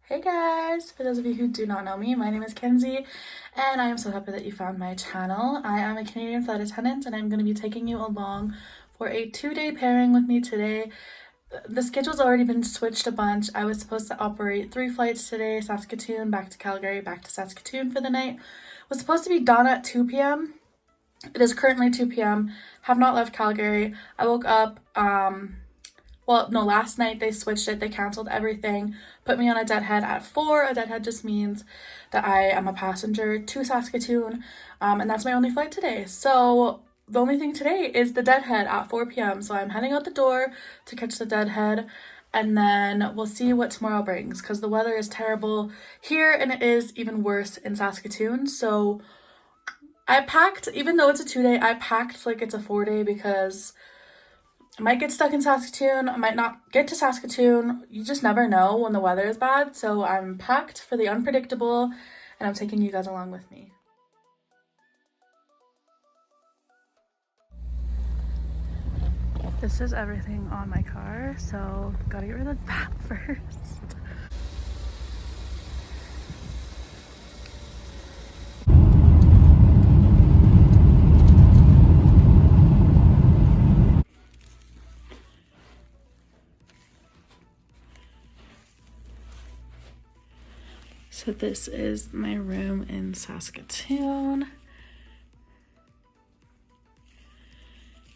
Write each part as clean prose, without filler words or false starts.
Hey guys! For those of you who do not know me, my name is Kenzie, and I am so happy that you found my channel. I am a Canadian flight attendant, and I'm going to be taking you along for a 2-day pairing with me today. The schedule's already been switched a bunch. I was supposed to operate 3 flights today, Saskatoon, back to Calgary, back to Saskatoon for the night. Was supposed to be done at 2 p.m. It is currently 2 p.m. Have not left Calgary. I woke up, last night they switched it. They canceled everything, put me on a deadhead at 4. A deadhead just means that I am a passenger to Saskatoon, and that's my only flight today. So the only thing today is the deadhead at 4 p.m. So I'm heading out the door to catch the deadhead, and then we'll see what tomorrow brings because the weather is terrible here and it is even worse in Saskatoon. So I packed, even though it's a 2-day, I packed like it's a 4-day because I might get stuck in Saskatoon. I might not get to Saskatoon. You just never know when the weather is bad. So I'm packed for the unpredictable and I'm taking you guys along with me. This is everything on my car, so gotta get rid of that first. So this is my room in Saskatoon.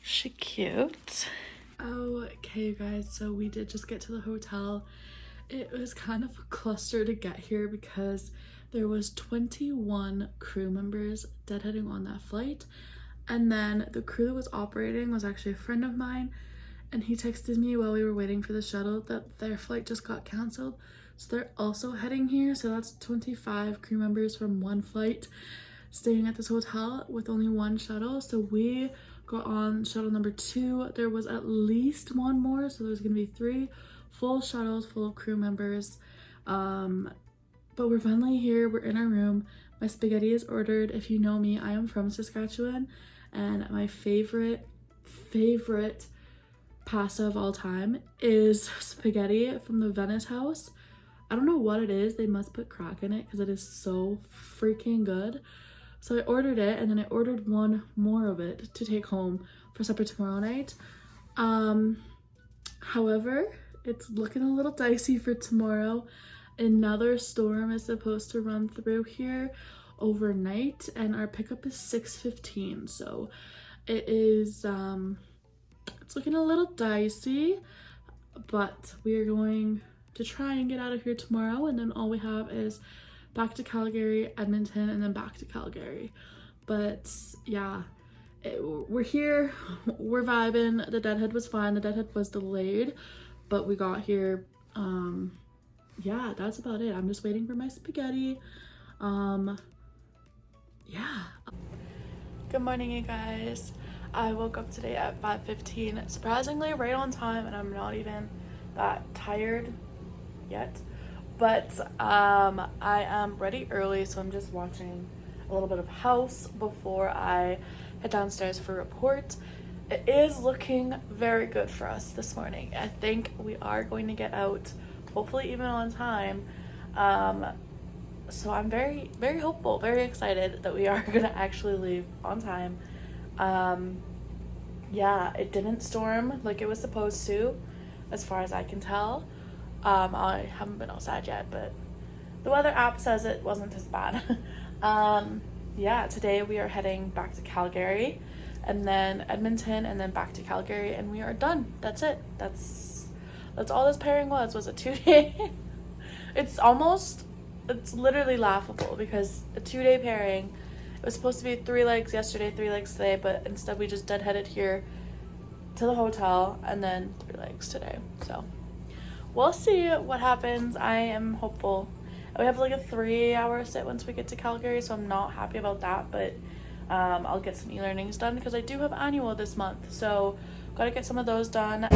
She cute. Okay guys, so we did just get to the hotel. It was kind of a cluster to get here because there was 21 crew members deadheading on that flight, and then the crew that was operating was actually a friend of mine, and he texted me while we were waiting for the shuttle that their flight just got canceled, so they're also heading here. So that's 25 crew members from one flight staying at this hotel with only one shuttle. So we got on shuttle number 2. There was at least one more, so there's gonna be 3 full shuttles full of crew members. But we're finally here. We're in our room. My spaghetti is ordered. If you know me, I am from Saskatchewan, and my favorite pasta of all time is spaghetti from the Venice house. I don't know what it is. They must put crack in it because it is so freaking good. So I ordered it, and then I ordered one more of it to take home for supper tomorrow night. However, it's looking a little dicey for tomorrow. Another storm is supposed to run through here overnight, and our pickup is 6:15. So it is it's looking a little dicey, but we are going to try and get out of here tomorrow, and then all we have is back to Calgary, Edmonton, and then back to Calgary. But yeah, we're here, we're vibing. The deadhead was fine. The deadhead was delayed, but we got here. Yeah, that's about it. I'm just waiting for my spaghetti. Yeah. Good morning, you guys. I woke up today at 5:15, surprisingly right on time, and I'm not even that tired yet. But I am ready early, so I'm just watching a little bit of House before I head downstairs for report. It is looking very good for us this morning. I think we are going to get out, hopefully even on time. So I'm very, very hopeful, very excited that we are gonna actually leave on time. Yeah, it didn't storm like it was supposed to, as far as I can tell. I haven't been outside yet, but the weather app says it wasn't as bad. Yeah, today we are heading back to Calgary, and then Edmonton, and then back to Calgary, and we are done. That's it. That's all this pairing was a 2-day. It's literally laughable because a 2-day pairing, it was supposed to be 3 legs yesterday, 3 legs today, but instead we just deadheaded here to the hotel and then 3 legs today. So we'll see what happens. I am hopeful. We have like a 3-hour sit once we get to Calgary, so I'm not happy about that, but I'll get some e-learnings done because I do have annual this month, so gotta get some of those done.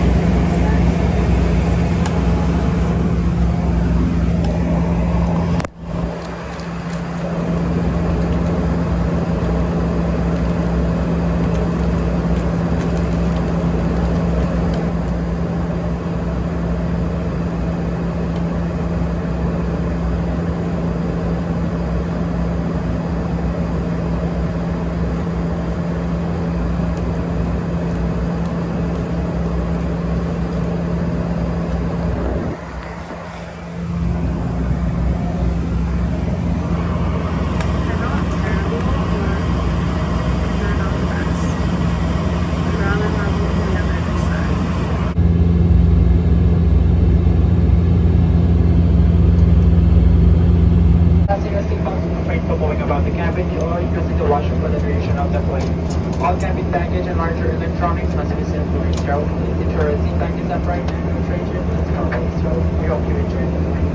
All cabin baggage and larger electronics must be sent during stroke. Please ensure a seat back is upright and no tray table is covered with stroke. We hope you enjoy the flight.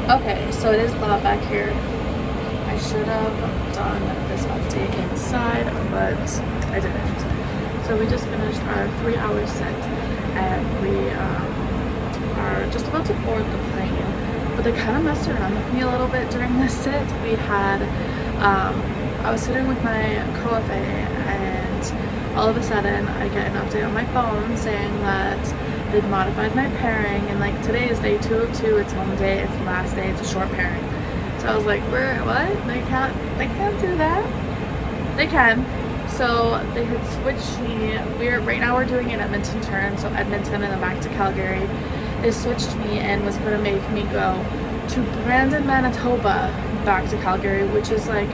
Okay, so it is loud back here. I should have done this update inside, but I didn't. So we just finished our 3-hour set, and we are just about to board the plane. But they kind of messed around with me a little bit during this sit. We had, I was sitting with my co-FA, and all of a sudden I get an update on my phone saying that they'd modified my pairing, and like today is day 202, it's home day, it's the last day, it's a short pairing. So I was like, what? They can't do that? They can. So they had switched me. Right now we're doing an Edmonton turn, so Edmonton and then back to Calgary. They switched me and was gonna make me go to Brandon, Manitoba, back to Calgary, which is like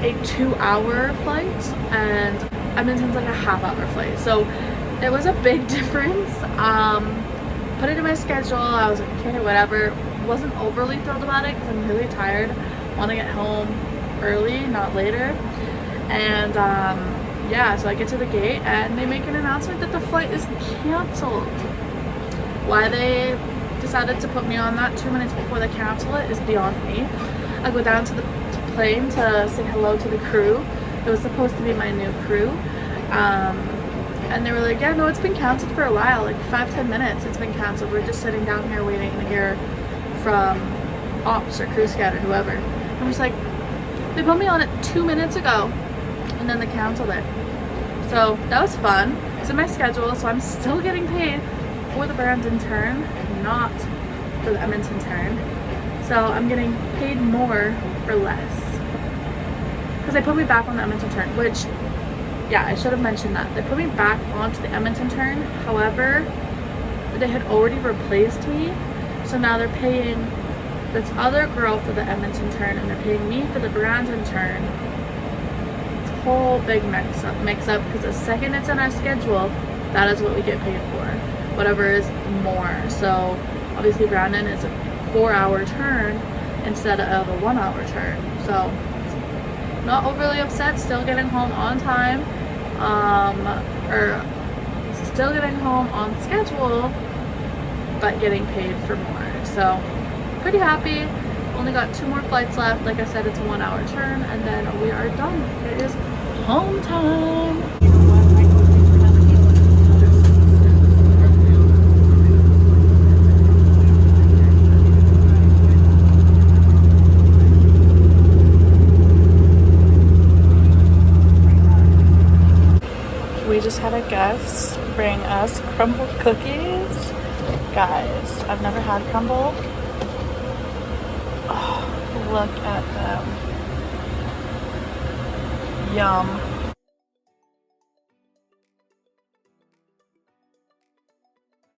a 2-hour flight, and Edmonton's like a half-hour flight. So it was a big difference. Put it in my schedule. I was like, okay, whatever. Wasn't overly thrilled about it because I'm really tired. Want to get home early, not later. And yeah, so I get to the gate and they make an announcement that the flight is canceled. Why they decided to put me on that 2 minutes before they cancel it is beyond me. I go down to the plane to say hello to the crew. It was supposed to be my new crew. And they were like, yeah, no, it's been canceled for a while, like 5-10 minutes it's been canceled. We're just sitting down here waiting to hear from ops or crew scout or whoever. I'm just like, they put me on it 2 minutes ago and then they canceled it. So that was fun. It's in my schedule, so I'm still getting paid for the Brandon turn, not for the Edmonton turn. So I'm getting paid more for less. Because they put me back on the Edmonton turn, which, yeah, I should have mentioned that. They put me back onto the Edmonton turn. However, they had already replaced me. So now they're paying this other girl for the Edmonton turn and they're paying me for the Brandon turn. It's a whole big mix up because the second it's in our schedule, that is what we get paid for. Whatever is more. So obviously Brandon is a 4-hour turn instead of a 1-hour turn. So not overly upset, still getting home on time, or still getting home on schedule, but getting paid for more. So pretty happy. Only got 2 more flights left. Like I said, it's a 1-hour turn and then we are done. It is home time. We just had a guest bring us crumbled cookies. Guys, I've never had crumble. Oh, look at them. Yum.